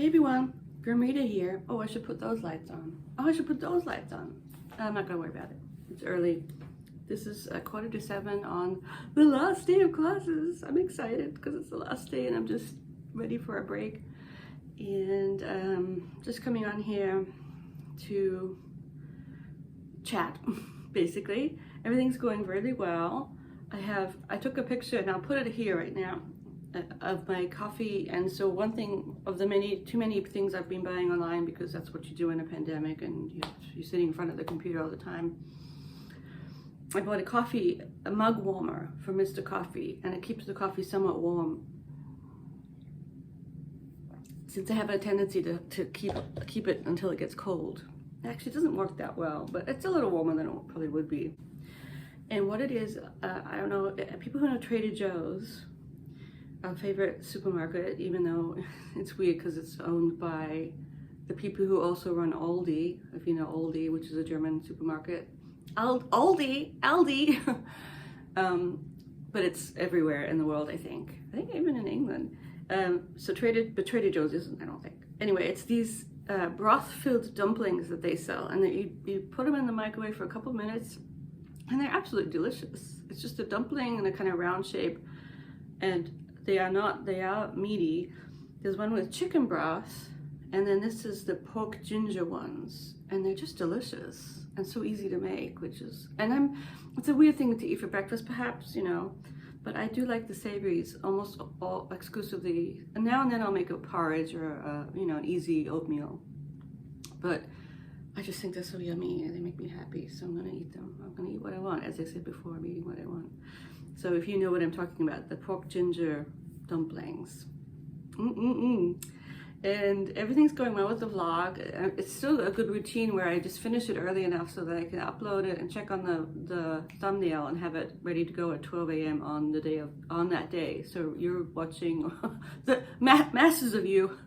Hey everyone, Grimm here. Oh, I should put those lights on. Oh, I should put those lights on. I'm not gonna worry about it. It's early. This is 6:45 on the last day of classes. I'm excited because it's the last day and I'm just ready for a break. And just coming on here to chat, basically. Everything's going really well. I took a picture and I'll put it here right now of my coffee, and so one thing of the too many things I've been buying online, because that's what you do in a pandemic and you're sitting in front of the computer all the time. I bought a mug warmer from Mr. Coffee, and it keeps the coffee somewhat warm, since I have a tendency to keep it until it gets cold. Actually, it doesn't work that well, but it's a little warmer than it probably would be. And what it is, I don't know, people who know Trader Joe's, our favorite supermarket, even though it's weird because it's owned by the people who also run Aldi, if you know Aldi, which is a German supermarket. Aldi, but it's everywhere in the world, I think even in England. But Trader Joe's isn't, I don't think. Anyway, it's these broth-filled dumplings that they sell, and you put them in the microwave for a couple minutes, and they're absolutely delicious. It's just a dumpling in a kind of round shape, and they are meaty. There's one with chicken broth, and then this is the pork ginger ones, and they're just delicious and so easy to make, it's a weird thing to eat for breakfast perhaps, but I do like the savories almost all exclusively. And now and then I'll make a porridge or an easy oatmeal, but I just think they're so yummy and they make me happy, so I'm gonna eat them. I'm gonna eat what I want. As I said before, I'm eating what I want. So if you know what I'm talking about, the pork ginger dumplings. And everything's going well with the vlog. It's still a good routine where I just finish it early enough so that I can upload it and check on the thumbnail and have it ready to go at 12 a.m. on that day. So you're watching, the masses of you,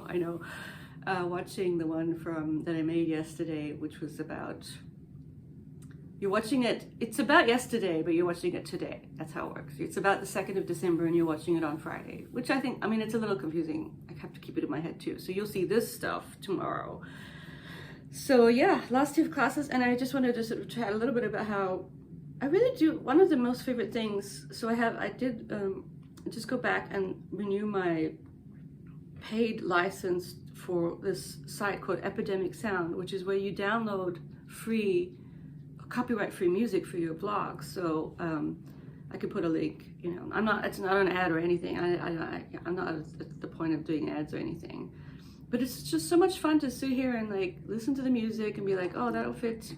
I know, watching the one that I made yesterday, which was about, you're watching it, it's about yesterday, but you're watching it today. That's how it works. It's about the 2nd of December and you're watching it on Friday, which it's a little confusing. I have to keep it in my head too. So you'll see this stuff tomorrow. So yeah, last day of classes, and I just wanted to sort of chat a little bit about how I really do, one of the most favorite things, so I did just go back and renew my paid license for this site called Epidemic Sound, which is where you download copyright-free music for your blog. So I could put a link. It's not an ad or anything. I'm not at the point of doing ads or anything. But it's just so much fun to sit here and listen to the music and be like, oh, that'll fit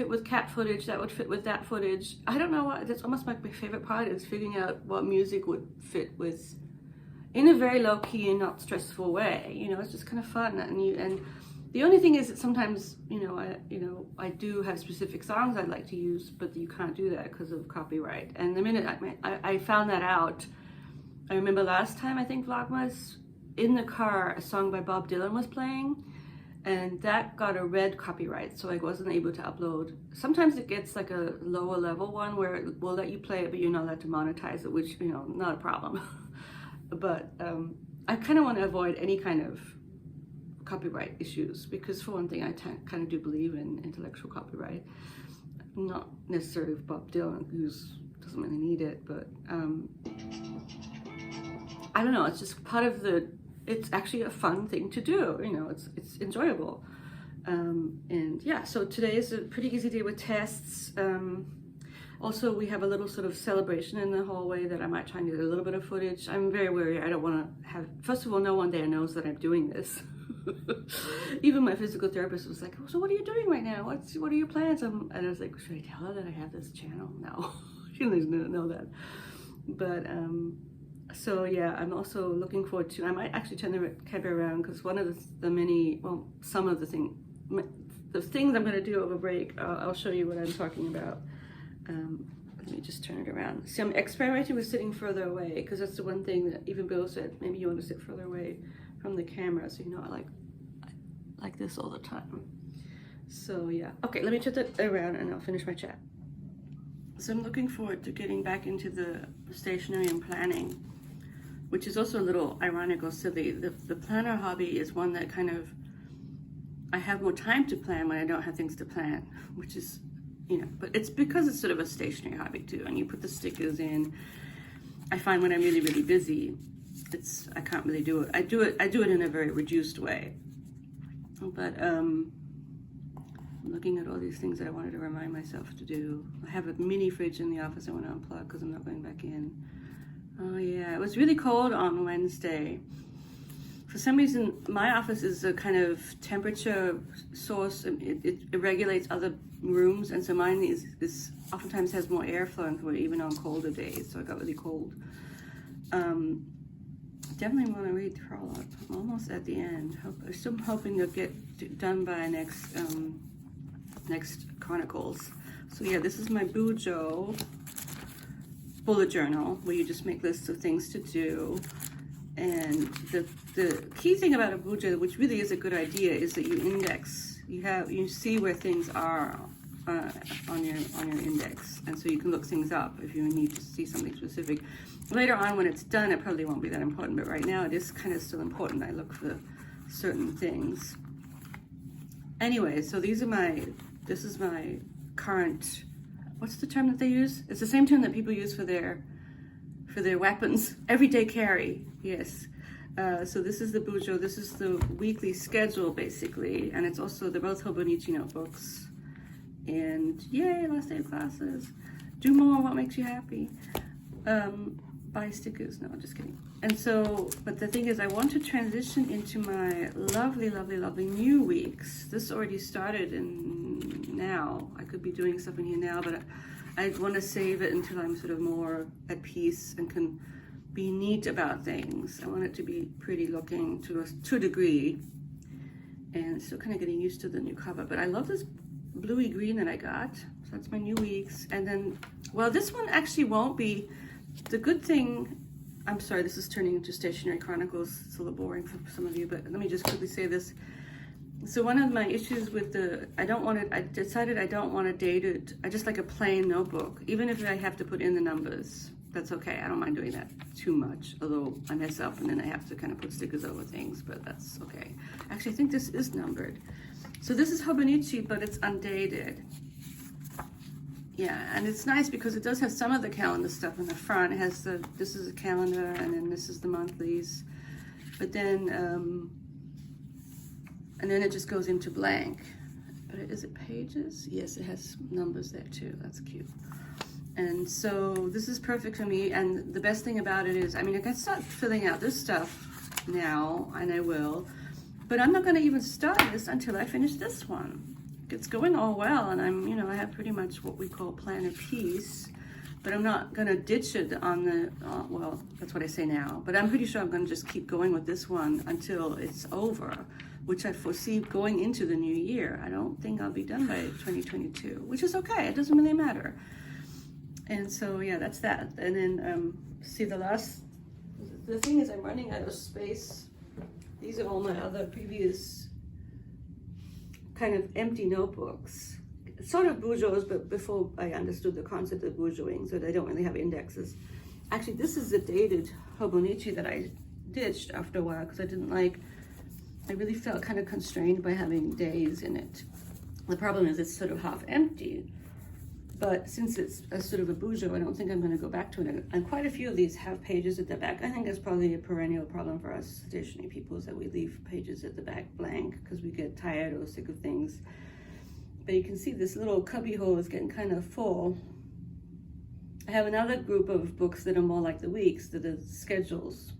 with cat footage. That would fit with that footage. I don't know what. That's almost my favorite part, is figuring out what music would fit with, in a very low key and not stressful way. It's just kind of fun, and the only thing is that sometimes, I do have specific songs I'd like to use, but you can't do that because of copyright. And the minute I found that out, I remember last time, I think Vlogmas, in the car, a song by Bob Dylan was playing, and that got a red copyright, so I wasn't able to upload. Sometimes it gets like a lower level one where it will let you play it, but you're not allowed to monetize it, which, not a problem. But I kind of want to avoid any kind of copyright issues, because for one thing, I kind of do believe in intellectual copyright, not necessarily with Bob Dylan, who doesn't really need it, but I don't know, it's just part of it's actually a fun thing to do, it's enjoyable. And yeah, so today is a pretty easy day with tests. Also, we have a little sort of celebration in the hallway that I might try and get a little bit of footage. I'm very wary. I don't want to have, first of all, no one there knows that I'm doing this. Even my physical therapist was like, oh, so what are you doing right now? What are your plans? And I was like, should I tell her that I have this channel? No, she doesn't know that. But so yeah, I'm also looking forward to, I might actually turn the camera around, because one of some of the things I'm going to do over break, I'll show you what I'm talking about. Let me just turn it around. See, I'm experimenting with sitting further away, because that's the one thing that even Bill said, maybe you want to sit further away from the camera, so I like this all the time. So yeah, okay, let me turn that around and I'll finish my chat. So I'm looking forward to getting back into the stationery and planning. which is also a little ironic or silly. The planner hobby is one that kind of, I have more time to plan when I don't have things to plan, which is, you know, but it's because it's sort of a stationery hobby too. And you put the stickers in. I find when I'm really, really busy, I can't really do it. I do it in a very reduced way. But I'm looking at all these things that I wanted to remind myself to do. I have a mini fridge in the office I want to unplug because I'm not going back in. Oh yeah, it was really cold on Wednesday. For some reason, my office is a kind of temperature source. It regulates other rooms, and so mine is oftentimes has more air flowing through it, even on colder days. So I got really cold. Definitely want to read Trollope. I'm almost at the end. I'm still hoping to get done by next Chronicles. So yeah, this is my Bujo bullet journal where you just make lists of things to do. And the key thing about a Bujo, which really is a good idea, is that you index. You see where things are on your index, and so you can look things up if you need to see something specific. Later on, when it's done, it probably won't be that important, but right now it is kind of still important. I look for certain things. Anyway, so this is my current, what's the term that they use? It's the same term that people use for their weapons, everyday carry, yes. So this is the Bujo, this is the weekly schedule basically, and it's also the both Hobonichi notebooks. And yay, last day of classes. Do more, what makes you happy. Buy stickers, no, just kidding. And so, but the thing is, I want to transition into my lovely, lovely, lovely new weeks. This already started now. I could be doing stuff in here now, but I want to save it until I'm sort of more at peace and can be neat about things. I want it to be pretty looking to a degree, and still kind of getting used to the new cover. But I love this bluey green that I got. So that's my new weeks. And then, well, this one actually won't be. The good thing, I'm sorry, this is turning into Stationery Chronicles. It's a little boring for some of you, but let me just quickly say this. So one of my issues with I decided I don't want to date it. I just like a plain notebook, even if I have to put in the numbers. That's okay. I don't mind doing that too much, although I mess up and then I have to kind of put stickers over things, but that's okay. Actually, I think this is numbered. So this is Hobonichi, but it's undated. Yeah, and it's nice because it does have some of the calendar stuff in the front. It has this is a calendar, and then this is the monthlies. But then, and then it just goes into blank. But is it pages? Yes, it has numbers there too. That's cute. And so this is perfect for me. And the best thing about it is, I mean, I can start filling out this stuff now, and I will. But I'm not going to even start this until I finish this one. It's going all well, and I have pretty much what we call planner peace, but I'm not going to ditch it on the, well, that's what I say now, but I'm pretty sure I'm going to just keep going with this one until it's over, which I foresee going into the new year. I don't think I'll be done by 2022, which is okay. It doesn't really matter. And so, yeah, that's that. And then, see the thing is I'm running out of space. These are all my other previous kind of empty notebooks. It's sort of Bujos, but before I understood the concept of Bujoing, so they don't really have indexes. Actually, this is the dated Hobonichi that I ditched after a while because I really felt kind of constrained by having days in it. The problem is it's sort of half empty, but since it's a sort of a Bujo, I don't think I'm going to go back to it. And quite a few of these have pages at the back. I think that's probably a perennial problem for us stationery people, is that we leave pages at the back blank because we get tired or sick of things. But you can see this little cubby hole is getting kind of full. I have another group of books that are more like the weeks, that are schedules.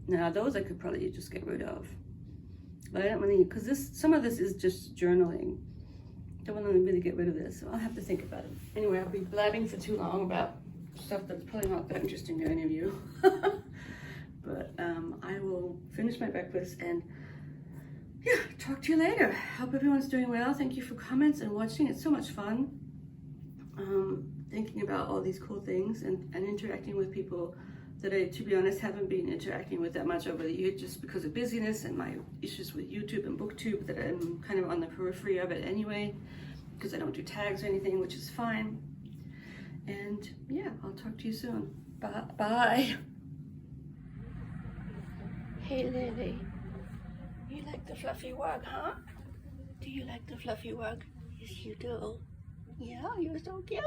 Now those I could probably just get rid of. But I don't really, because some of this is just journaling. Don't want to really get rid of this, so I'll have to think about it. Anyway, I'll be blabbing for too long about stuff that's probably not that interesting to any of you. But I will finish my breakfast and yeah, talk to you later. Hope everyone's doing well. Thank you for comments and watching. It's so much fun thinking about all these cool things and interacting with people that I, to be honest, haven't been interacting with that much over the years just because of busyness and my issues with YouTube and BookTube, that I'm kind of on the periphery of it anyway, because I don't do tags or anything, which is fine. And yeah, I'll talk to you soon. Bye. Hey Lily, you like the fluffy rug, huh? Do you like the fluffy rug? Yes, you do. Yeah, you're so cute.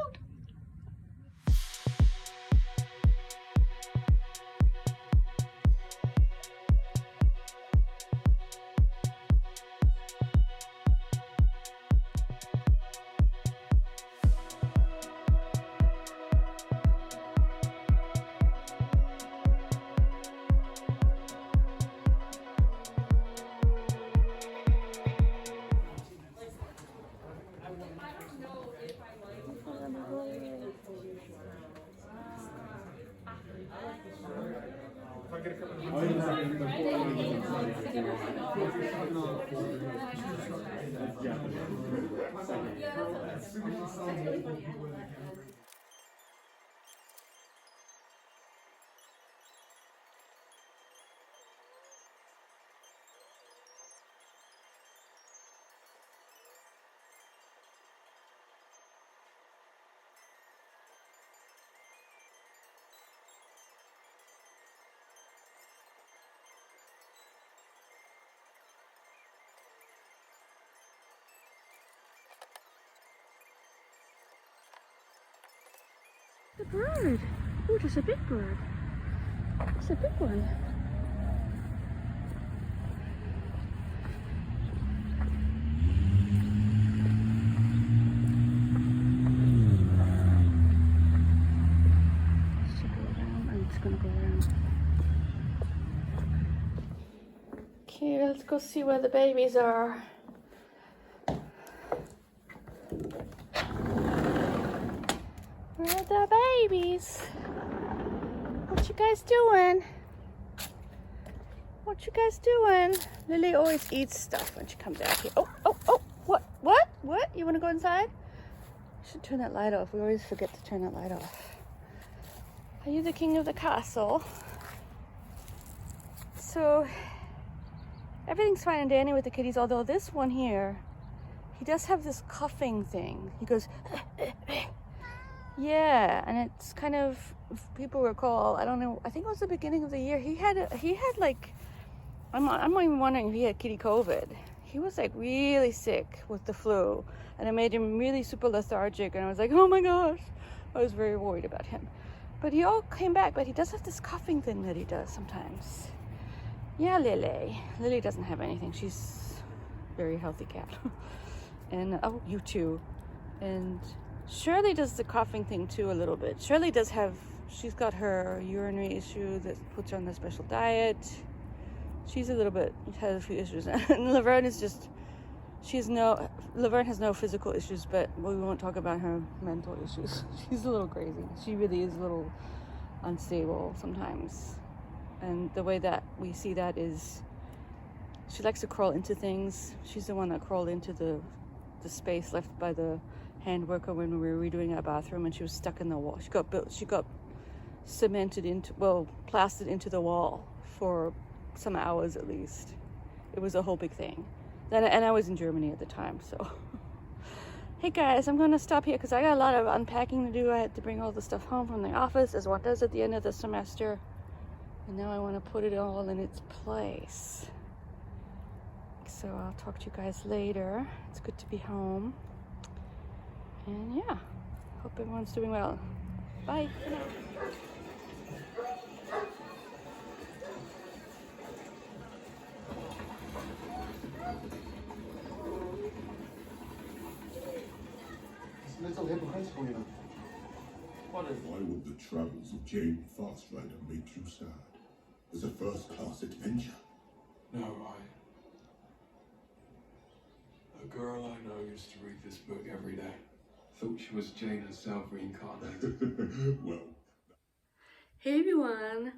The bird. Oh, there's a big bird. It's a big one. Should go around. I'm just gonna go around. Okay, let's go see where the babies are. Where are the babies? What you guys doing? What you guys doing? Lily always eats stuff when she comes out here. Oh, oh, oh, what? You wanna go inside? I should turn that light off. We always forget to turn that light off. Are you the king of the castle? So, everything's fine and dandy with the kitties, although this one here, he does have this coughing thing. He goes, yeah, and it's kind of, if people recall, I don't know, I think it was the beginning of the year, he had like, I'm not even wondering if he had kitty COVID. He was like really sick with the flu, and it made him really super lethargic, and I was like, oh my gosh, I was very worried about him. But he all came back, but he does have this coughing thing that he does sometimes. Yeah, Lily. Lily doesn't have anything. She's a very healthy cat. And, oh, you too. And Shirley does the coughing thing too a little bit. Shirley does have, she's got her urinary issue that puts her on the special diet. She's a little bit, has a few issues. And Laverne is just, Laverne has no physical issues, but we won't talk about her mental issues. She's a little crazy. She really is a little unstable sometimes. And the way that we see that is she likes to crawl into things. She's the one that crawled into the space left by the hand worker when we were redoing our bathroom, and she was stuck in the wall. She got cemented into, well, plastered into the wall for some hours at least. It was a whole big thing. And I was in Germany at the time, so. Hey guys, I'm gonna stop here because I got a lot of unpacking to do. I had to bring all the stuff home from the office, as one does at the end of the semester. And now I want to put it all in its place. So I'll talk to you guys later. It's good to be home. And yeah, hope everyone's doing well. Bye for now. Why would the travels of Jane Fast Rider make you sad? It's a first-class adventure. No, a girl I know used to read this book every day. Thought she was Jane herself reincarnated. Well. Hey everyone,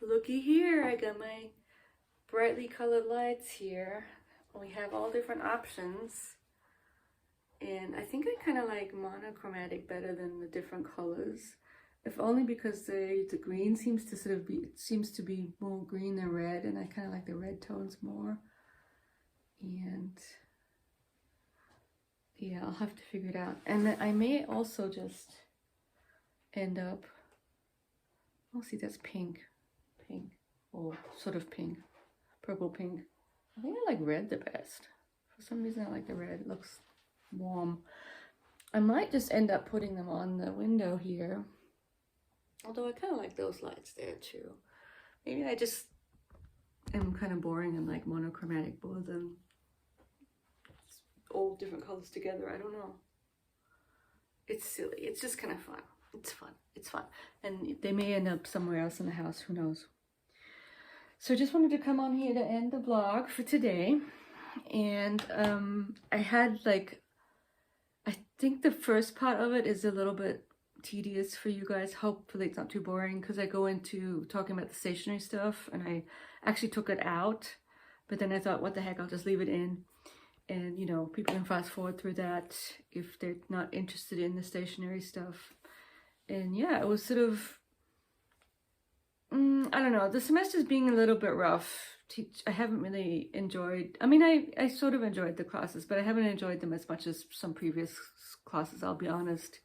looky here. I got my brightly colored lights here. We have all different options. And I think I kind of like monochromatic better than the different colors. If only because the green seems to sort of be, it seems to be more green than red, and I kind of like the red tones more. And yeah, I'll have to figure it out. And then I may also just end up, oh see, that's pink, or sort of pink. purple pink. I think I like red the best. For some reason I like the red. It looks warm. I might just end up putting them on the window here. Although I kind of like those lights there too. Maybe I just am kind of boring and like monochromatic more than all different colors together. I don't know. It's silly. It's just kind of fun. It's fun. It's fun. And they may end up somewhere else in the house. Who knows? So I just wanted to come on here to end the vlog for today. And I had like, I think the first part of it is a little bit tedious for you guys. Hopefully it's not too boring because I go into talking about the stationery stuff and I actually took it out. But then I thought, what the heck, I'll just leave it in. And, you know, people can fast forward through that if they're not interested in the stationery stuff. And yeah, it was sort of, I don't know, the semester's being a little bit rough. I haven't really enjoyed, I mean, I sort of enjoyed the classes, but I haven't enjoyed them as much as some previous classes, I'll be honest.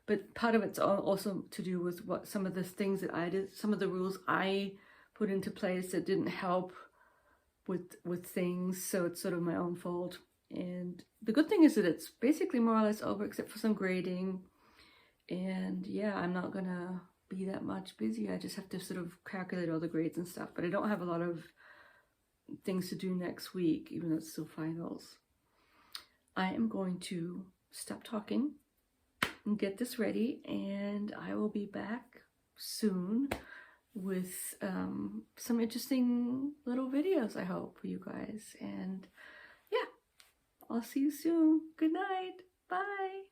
But part of it's also to do with what some of the things that I did, some of the rules I put into place that didn't help with things, so it's sort of my own fault. And the good thing is that it's basically more or less over except for some grading. And yeah, I'm not gonna be that much busy. I just have to sort of calculate all the grades and stuff, but I don't have a lot of things to do next week, even though it's still finals. I am going to stop talking and get this ready, and I will be back soon with some interesting little videos, I hope, for you guys. And yeah, I'll see you soon. Good night. Bye.